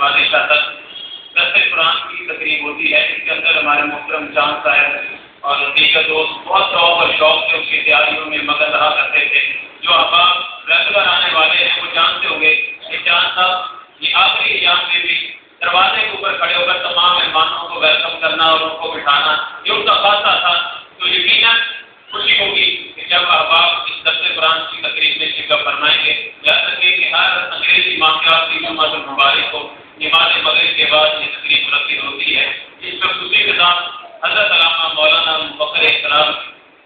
والے کا تک درس قرآن کی تقریب ہوتی ہے، اس کے اندر ہمارے محترم جان صاحب اور دیگر دوست بہت شوق اور شوق سے اس کی تیاریوں میں مگن رہا کرتے تھے۔ جو احباب ریگولر آنے والے ہیں وہ جانتے ہوں گے کہ جان صاحب یہ آخری ایام میں بھی دروازے کے اوپر کھڑے ہو کر تمام مہمانوں کو ویلکم کرنا اور ان کو بٹھانا یہ ان کا خاصہ تھا۔ تو یقیناً خوشی ہوگی کہ جب احباب اس درس قرآن کی تقریب میں شرکت فرمائیں گے، یاد رکھیں کہ ہر انگریزی ماہ کے آخری جمعہ المبارک کو نماز مغرب کے بعد یہ تقریب منعقد ہوتی ہے۔ اس خصوصی کے ساتھ حضرت علامہ مولانا مفخر احترام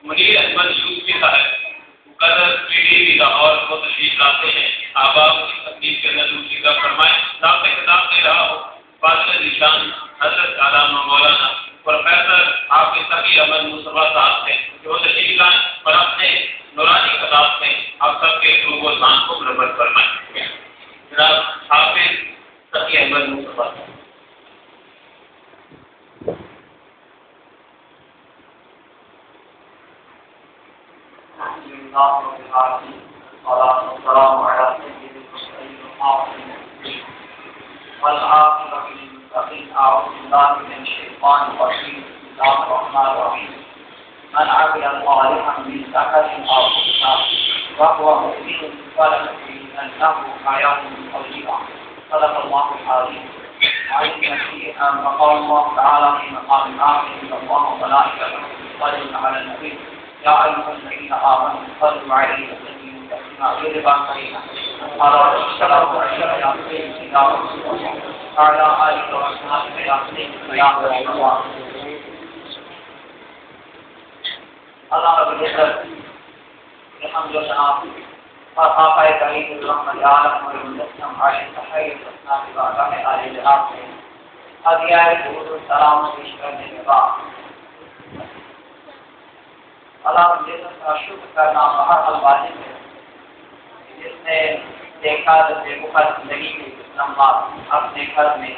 منیر احمد یوسفی صاحب مقرر PDV لاہور کو تشریف لاتے ہیں۔ احباب اس تقریب کے اندر شرکت فرمائیں۔ ضابطۂ خطاب دے رہا ہو فاضل نشان حضرت علامہ مولانا پروفیسر حافظ تقی احمد مصطفیٰ صاحب ہیں جو تشریف لائیں اور اپنے نورانی خطاب سے آپ سب کے روح و ذہن کو منور فرمائیں۔ جناب حافظ تقی احمد مصطفیٰ صاحب۔ والسلام على سيد المرسلين والعاقبة للمتقين أعوذ بالله من الشيطان الرجيم بسم الله الرحمن الرحيم من عمل صالحا من ذكر أو أنثى وهو مؤمن فلنحيينه حياة طيبة صدق الله العظيم عن النبي وقال الله تعالى في مقام آخر إن الله وملائكته يصلون على النبي يا أيها الذين آمنوا صلوا عليه وسلموا تسليما غير باقين على السلام عليكم يا رسول الله وعلى آله وصحبه يا سيدنا يا رسول الله۔ اللہ رب العزت الحمد للہ اور آقا کریم رحمت عالم اور مجسم عالم تحریر رسنا کی بارگاہ میں عالی جناب سے ہدیہ درود و سلام پیش کرنے کے بعد اللہ رب العزت کا شکر کرنا بہرحال واجب ہے، جس نے دیکھا جیسے بخار زندگی کے کچھ لمحات اپنے گھر میں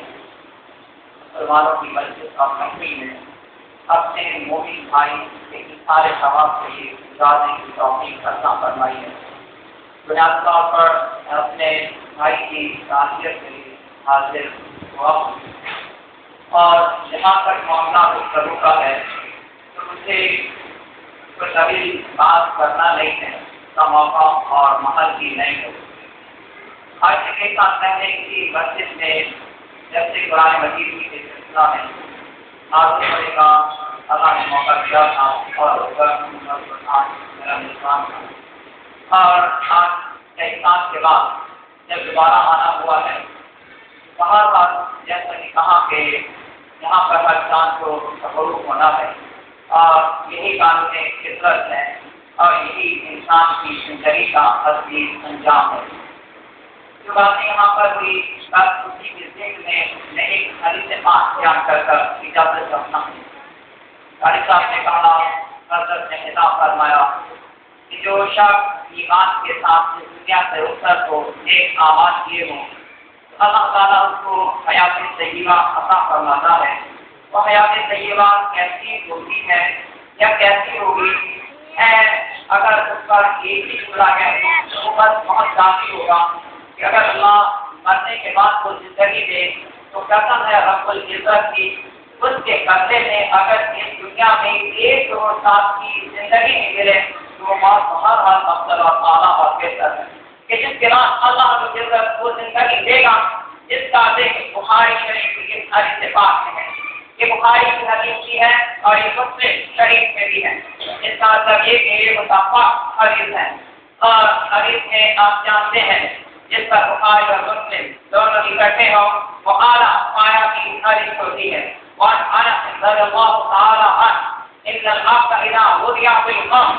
مسلمانوں کی مسجد اور محفل میں اپنے مومن بھائی کے سارے ثواب کے لیے گزارنے کی توفیق عطا فرمائی ہے۔ بنیادی طور پر اپنے بھائی کی تعزیت کے لیے حاضر ہوا اور جہاں تک معاملہ گفتگو کا ہے تو مجھے کبھی بات کرنا نہیں ہے کا موقع اور محل کی نہیں ہے۔ آج کے ساتھ پہلے کی مسجد میں جب سے قرآن مجید کے سلسلہ میں آگے بڑھے کا اللہ نے موقع دیا تھا اور اس پر میرا نظام تھا، اور آج کئی سال کے بعد جب دوبارہ آنا ہوا ہے وہاں پر جیسا کہ کہا کہ یہاں پر ہر انسان کو تفرق ہونا ہے اور یہی قانون فطرت ہے اور یہی انسان کی زندگی کا اصلی انجام ہے۔ جو باتیں یہاں پر بھی اسی کے ذکر میں ایک حدیث پاک بیان کر اجازت رکھتا ہوں۔ قاری صاحب نے کہا، حضرت نے خطاب فرمایا کہ جو شخص ایمان کے ساتھ دنیا سے اتر کو ایک آواز کیے ہوں اللہ تعالیٰ اس کو حیات طیبہ عطا فرماتا ہے۔ وہ حیات طیبہ کیسی ہوتی ہے یا کیسی ہوگی ہے اگر اس پر ایک ہی جملہ ہے تو بس بہت کافی ہوگا کہ اگر اللہ مرنے کے بعد کو زندگی دے تو قسم ہے رب العزت کی اس کے قبضے میں اگر اس دنیا میں 1 کروڑ سال کی زندگی میں ملے تو وہ بات بہت افضل اور اعلیٰ اور بہتر ہے کہ جس کے بعد اللہ رب العزت وہ زندگی دے گا جس کا ذکر بخاری شریف کی اس حدیث سے پاک ہے۔ یہ بخاری کی حدیث کی ہے اور یہ مسلم شریف میں بھی ہے۔ اس کا مطلب یہ کہ یہ متفق حدیث ہے اور حدیث میں آپ جانتے ہیں جس پر بخاری اور مسلم دونوں اکٹھے ہوں وہ اعلیٰ پایا کی حدیث ہوتی ہے۔ اور انس رضی اللہ تعالی عنہ ان العبد اذا وضع في القبر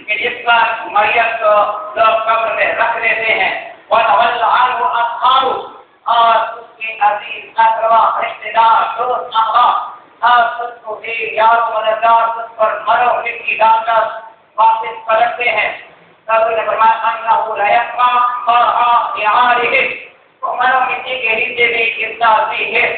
کہ جس پر میت کو لوگ قبر میں رکھ لیتے ہیں وتولى عنه اصحابه اور اس کے عزیز اقربا رشتہ دار دوست احباب ہر اس کو بھی یار و مددگار اس پر مرو مٹی ڈال کر واپس پلٹتے ہیں۔ حضور نے فرمایا انه لا يسمع قرع نعاله وہ مرو مٹی کے نیچے بھی اتنا عظیم ہے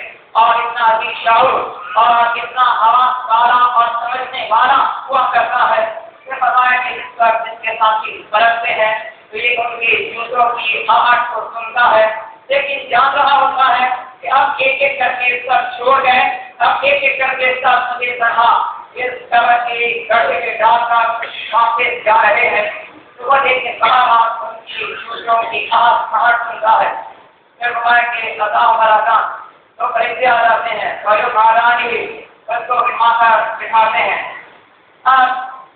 اور اتنا عظیم شعور اور اتنا حواس والا اور سمجھنے والا ہوا کرتا ہے۔ یہ فرمایا کہ اس پر جس کے ساتھی پلٹتے ہیں تو یہ ان کی جوتوں کی آہٹ کو سنتا ہے لیکن جان رہا ہوتا ہے کہ ایک ایک کر کے سب چھوڑ گئے. اب ایک ایک کر کے سب اسی طرح اس قبر کی گڑھے کے ڈال کر واپس جا رہے ہیں. صبح دیکھ کے بڑا ہاتھ ان کی چوٹوں کی آہٹ سنتا ہے. پھر فرمایا کہ لتا مراتا تو فرشتے آ جاتے ہیں اور مہارانی بس کو بٹھاتے ہیں. اب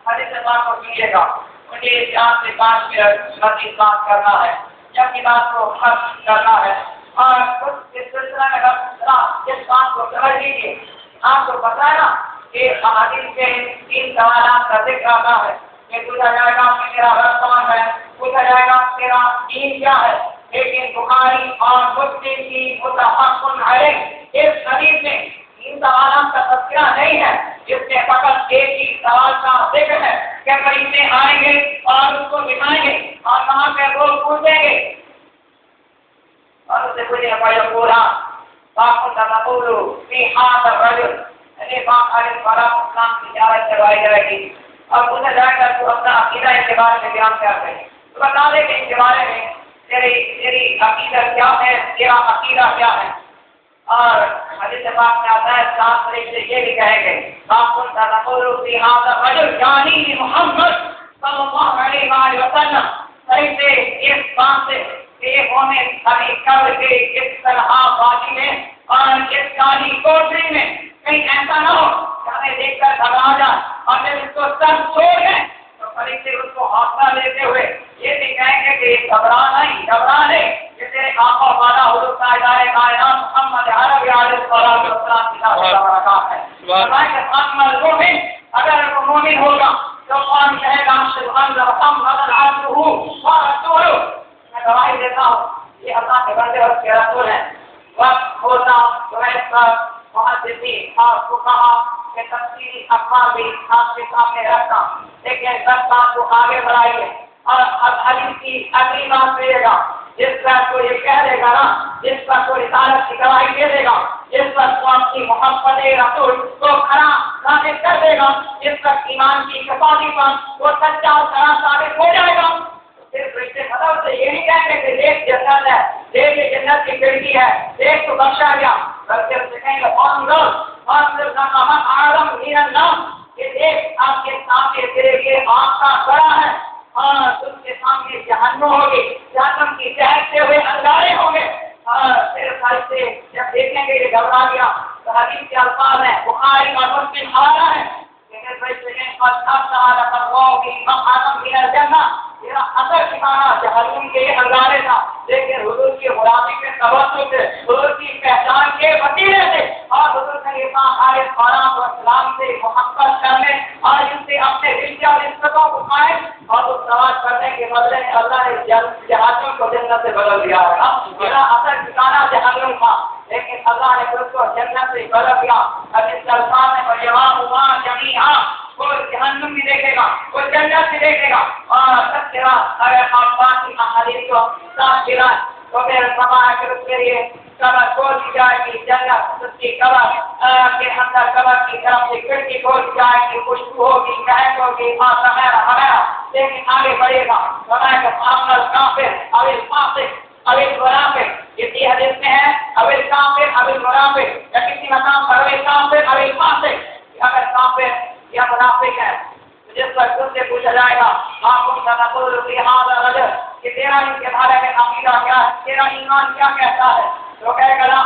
حدیث پاک کو سنیے گا. مجھے 4 سے 5 منٹ مزید بات کرنا ہے. جب کی بات کو ختم کرنا ہے اور کچھ اس سلسلہ میں اس بات کو سمجھ لیجیے. آپ کو پتا ہے نا کہ احادیث کے 3 سوالات کا ذکر آتا ہے کہ پوچھا جائے گا کہ تیرا رب کون ہے, پوچھا جائے گا تیرا دین کیا ہے. لیکن بخاری اور مسلم کی متفق علیہ اس حدیث میں 3 سوالات کا تذکرہ نہیں ہے. جس میں فقط ایک ہی سوال کا ذکر ہے کہ فرشتے آئیں گے اور اس کو بٹھائیں گے اور وہاں پہ وہ پوچھیں گے اور اسے پوچھیں گے پورا باقی تقول فی هذا الرجل پاک علیہ السلام کی زیارت کروائی جائے گی اور پوچھا جائے گا تو اپنا عقیدہ اس کے بارے میں بیان کیا کرے. تو بتا دے کہ اس کے بارے میں تیری عقیدہ کیا ہے, تیرا عقیدہ کیا ہے. اور حدیث پاک میں آتا ہے 7 فرشتے یہ بھی کہیں گے باقی تقول فی هذا الرجل یعنی محمد صلی اللہ علیہ وسلم. فرشتے اس بات سے کہ مومن ابھی قبر کے اس طرح باقی میں اور اس کالی کوٹری میں کہیں ایسا نہ ہو کہ ہمیں دیکھ کر گھبرا جائے اور پھر اس کو سب چھوڑ دیں. تو فرشتے اس کو حوصلہ دیتے ہوئے یہ بھی کہیں گے کہ گھبرا نہیں کہ تیرے آقا والا حضور تاجدار کائنات محمد عربی علیہ السلام کی برکات ہے. فرمایا کہ محمد مومن اگر وہ مومن ہوگا تو قرآن کہے گا سبحان محمد عبدہ ورسولہ. میں گواہی دیتا ہوں یہ اللہ کے بندے اور اس کے رسول ہیں. وقت ہوتا تو اس پر محدثین اور فقہاء کے تفصیلی اخبار بھی آپ کے سامنے رکھتا, لیکن سب بات کو آگے بڑھائیے اور اب حدیث کی اگلی بات ملے گا جس پر کوئی یہ کہہ دے گا نا, جس پر کوئی رسالت کی گواہی دے دے گا, جس پر کو اپنی محبت رسول کو کھڑا ثابت کر دے گا, جس پر ایمان کی کفایت پر وہ سچا اور کھڑا ثابت ہو جائے گا. صرف رشتے مطلب سے یہ نہیں کہیں گے کہ دیکھ جنت ہے, دیکھ یہ جنت کی کھڑکی ہے, دیکھ تو بخشا گیا, بلکہ اس سے کہیں گے کہ دیکھ آپ کے سامنے تیرے لیے آگ کا بڑا ہے اور تم کے سامنے جہنم ہوگی, جہنم کی چہکتے ہوئے انگارے ہوں گے. اور پھر فرشتے جب دیکھیں گے یہ گھبرا گیا تو حدیث کے الفاظ ہیں بخاری اور مسلم آ رہا ہے لیکن فرشتے کہیں میرا اثر ٹھکانا جہنم کے انگارے تھا, لیکن حضور کی غلامی کے توسط سے, حضور کی پہچان کے وسیلے سے اور حضور کے السلام سے محبت کرنے اور ان سے اپنے رشتے اور رشتوں کو قائم اور اس سوال کرنے کے بدلے میں اللہ نے جہنم کو جنت سے بدل دیا ہے. میرا اثر ٹھکانا جہنم تھا لیکن اللہ نے اس کو جنت سے بدل دیا. حدیث الفاظ میں وہ جہنم بھی دیکھے گا, وہ جنت بھی دیکھے گا اور سب کے بعد اگر آپ باقی احادیث کو ساتھ گرائیں تو پھر فرمایا کہ اس کے لیے قبر کھول دی جائے گی, جنت اس کی قبر کے اندر قبر کی طرف سے کھڑکی کھول دی جائے گی, خوشبو ہوگی, مہک ہوگی اور وغیرہ. لیکن آگے بڑھے گا فرمایا کہ اپنا کافر اور فاسق اور منافق یہ حدیث میں ہے اول کافر اول منافق یا کسی مقام پر اول کافر اول فاسق. اگر کافر یا منافق ہے جس پر خود سے پوچھا جائے گا آپ کو تقول فی هذا الرجل کہ تیرا ان کے بارے میں عقیدہ کیا ہے, تیرا ایمان کیا کہتا ہے, تو کہے گا لا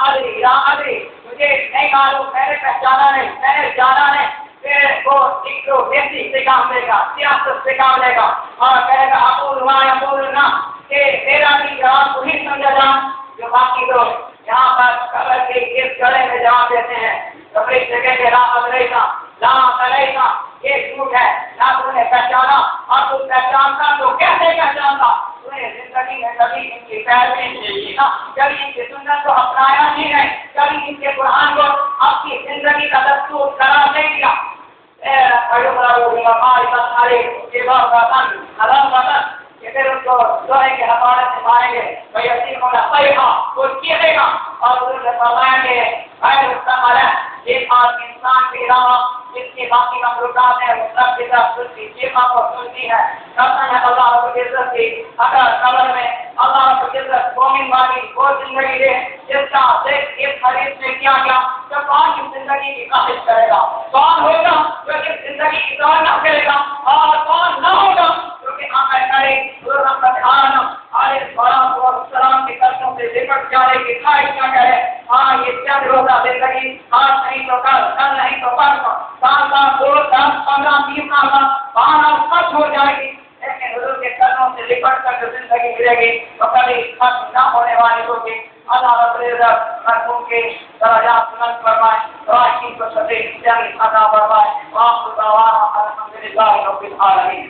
ادری مجھے نہیں معلوم, میں نے پہچانا نہیں, میں نے جانا نہیں. پھر وہ ایک تو ویسی سے کام لے گا, سیاست سے کام لے گا اور کہے گا اقول ما یقولنا کہ تیرا بھی جواب وہی سمجھا جا جو باقی لوگ یہاں پر قبر کے اس گڑھے میں جواب دیتے ہیں. تو پھر سے کہیں گے لا ادرینا یہ جھوٹ ہے, نہ تم نے پہچانا اور تم پہچانتا تو کیسے پہچانتا, تمہیں زندگی میں کبھی ان کی پیروی نہیں کی نا, کبھی ان کی سنت کو اپنایا نہیں ہے, کبھی ان کے قرآن کو اپنی زندگی کا دستور قرار نہیں دیا. کہ پھر ان کو لوہے کے ہتھوڑے سے ماریں گے, وہ چیخے گا اور انہوں نے فرمایا کہ غیر مستقبل ہے, ایک آدمی انسان کے علاوہ جس کی باقی مخلوقات ہے وہ سب کے ساتھ سنتی چیخا کو سنتی ہے کہتا ہے اللہ رب العزت کی اگر قبر میں اللہ رب العزت مومن والی وہ زندگی دے جس کا دیکھ اس حدیث میں کیا گیا تو کون اس زندگی کی خواہش کرے گا کون ہوگا جو اس زندگی کی توڑنا کرے گا اور کون نہ ہوگا کیونکہ آقا کریم رحمت عالم علیہ السلام کے قدموں سے لپٹ جانے کی خواہش نہ کرے ہاں یہ چند روزہ زندگی آج نہیں تو کل نہیں تو پرسوں سال 2 10 15 20 سال بعد ختم ہو جائے گی لیکن حضور کے قدموں سے لپٹ کر جو زندگی ملے گی تو کبھی ختم نہ ہونے والی ہوگی اللہ رب العزت مرحوم کے درجات بلند فرمائے راشدین کو شفیع جنت عطا فرمائے وآخر دعوانا الحمدللہ رب العالمین.